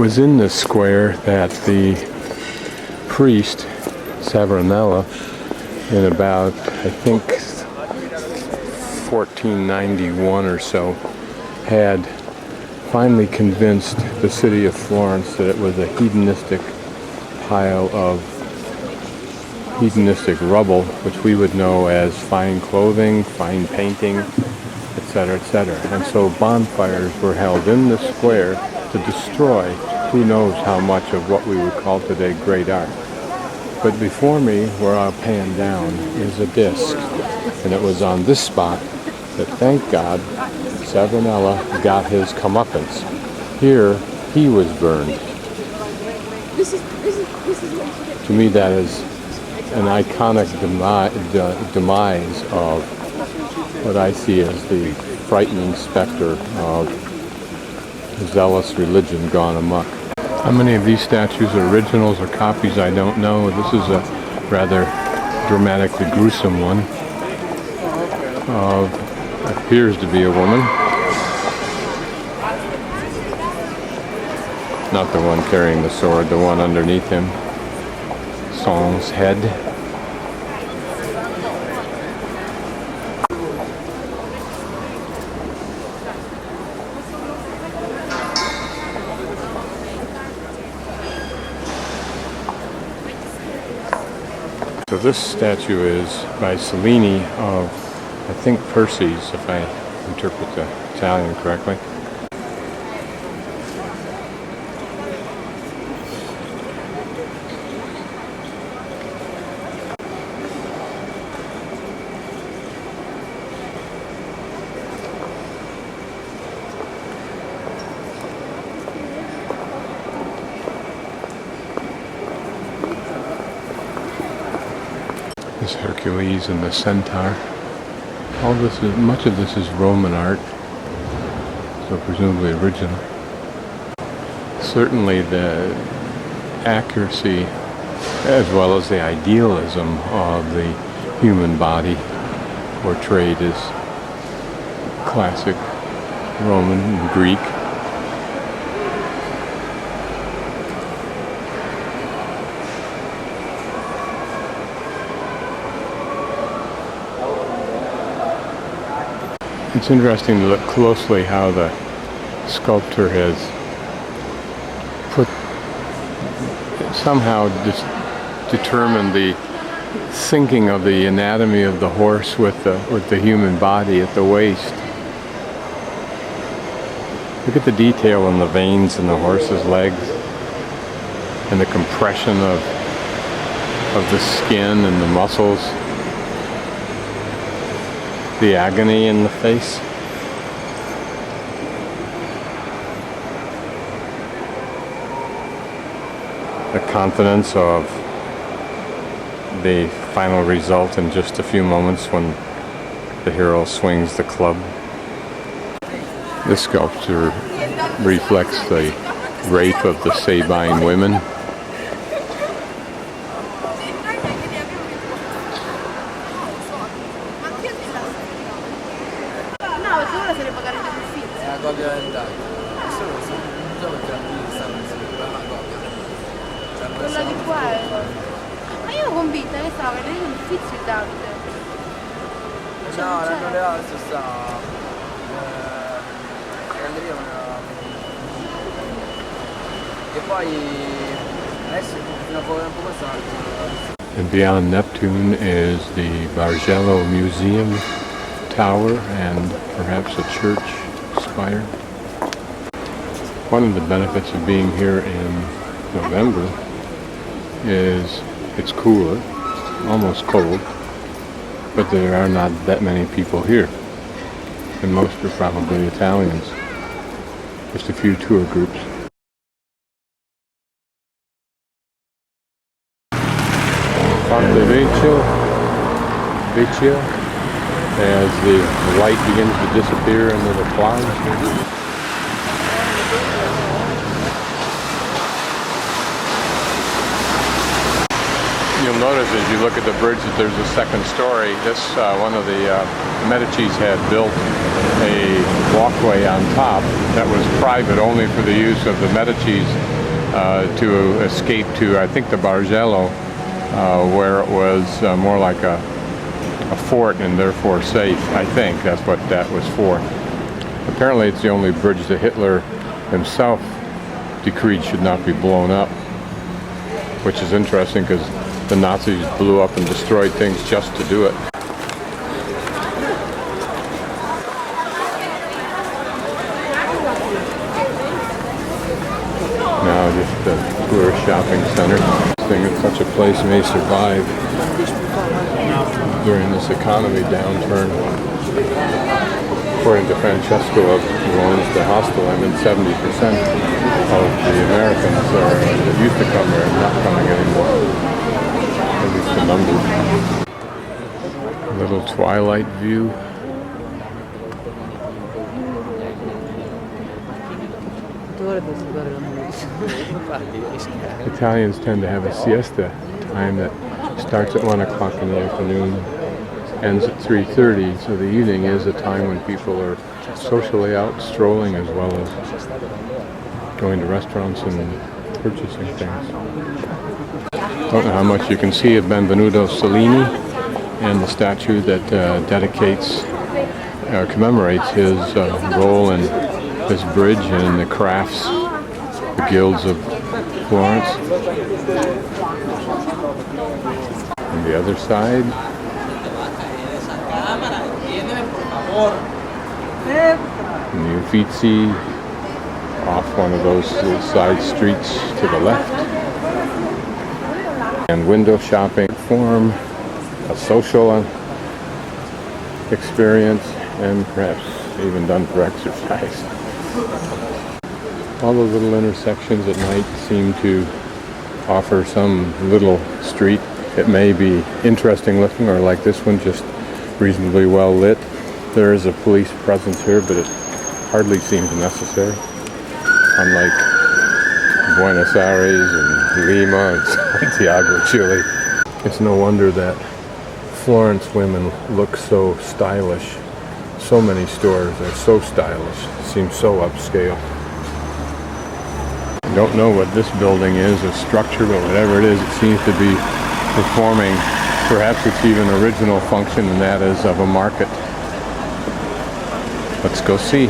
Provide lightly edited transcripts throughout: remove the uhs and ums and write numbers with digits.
was in this square that the priest, Savonarola, in about, I think, 1491 or so, had finally convinced the city of Florence that it was a hedonistic pile of hedonistic rubble, which we would know as fine clothing, fine painting, etc., etc. And so bonfires were held in the square to destroy who knows how much of what we would call today great art. But before me, where I'll pan down, is a disc. And it was on this spot that, thank God, Savonarola got his comeuppance. Here, he was burned. To me, that is an iconic demise of what I see as the frightening specter of zealous religion gone amok. How many of these statues are originals or copies, I don't know. This is a rather dramatically gruesome one of, appears to be a woman. Not the one carrying the sword, the one underneath him. Song's head. So this statue is by Cellini of, I think, Perses, if I interpret the Italian correctly. This Hercules and the centaur. All this is, much of this is Roman art, so presumably original. Certainly the accuracy as well as the idealism of the human body portrayed as classic Roman and Greek. It's interesting to look closely how the sculptor has somehow determined the syncing of the anatomy of the horse with the human body at the waist. Look at the detail in the veins in the horse's legs and the compression of the skin and the muscles. The agony in the face. The confidence of the final result in just a few moments when the hero swings the club. This sculpture reflects the rape of the Sabine women. Quella di qua è... Ma io ero convinta che stava vedendo un Uffizio Davide. No, l'hanno levato, adesso sta... galleria e poi adesso fino a poco tempo questo è un And beyond Neptune is the Bargello Museum Tower and perhaps a church spire. One of the benefits of being here in November is it's cooler, almost cold, but there are not that many people here. And most are probably Italians. Just a few tour groups. Ponte Vecchio, as the light begins to disappear into the clouds. You'll notice as you look at the bridge that there's a second story. This, one of the Medicis had built a walkway on top that was private only for the use of the Medicis to escape to, I think, the Bargello, where it was more like a fort and therefore safe. I think that's what that was for. Apparently it's the only bridge that Hitler himself decreed should not be blown up, which is interesting because the Nazis blew up and destroyed things just to do it. Now just a tourist shopping center. I think that such a place may survive during this economy downturn. According to Francesco of Florence, the hostel, 70% of the Americans that used to come there are not coming anymore. At least the numbers. A little twilight view. Italians tend to have a siesta time that starts at 1 o'clock in the afternoon, ends at 3:30, so the evening is a time when people are socially out strolling as well as going to restaurants and purchasing things. Don't know how much you can see of Benvenuto Cellini and the statue that commemorates his role in this bridge and the crafts, the guilds of Florence. On the other side, the Uffizi, off one of those little side streets to the left. And window shopping form, a social experience, and perhaps even done for exercise. All the little intersections at night seem to offer some little street. It may be interesting looking, or like this one, just reasonably well lit. There is a police presence here, but it hardly seems necessary. Unlike Buenos Aires and Lima and Santiago, Chile. It's no wonder that Florence women look so stylish. So many stores are so stylish, seem so upscale. I don't know what this building is, a structure, but whatever it is, it seems to be performing perhaps its even original function, and that is of a market. Let's go see.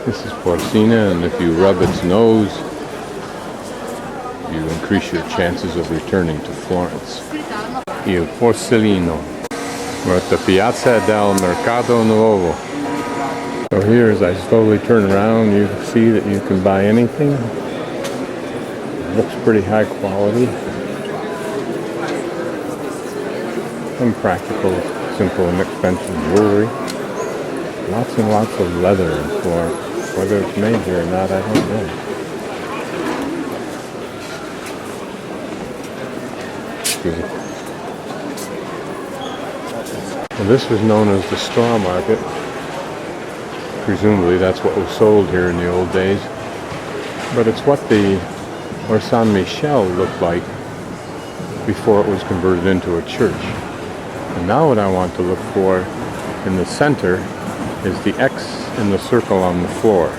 This is Porcina, and if you rub its nose, you increase your chances of returning to Florence. Il Porcellino. We're at the Piazza del Mercato Nuovo. So here, as I slowly turn around, you see that you can buy anything. It looks pretty high quality. Some practical, simple, inexpensive jewelry. Lots and lots of leather in Florence. Whether it's made here or not, I don't know. Excuse me. Well, this was known as the straw market. Presumably that's what was sold here in the old days. But it's what the San Michel looked like before it was converted into a church. And now what I want to look for in the center is the X in the circle on the floor.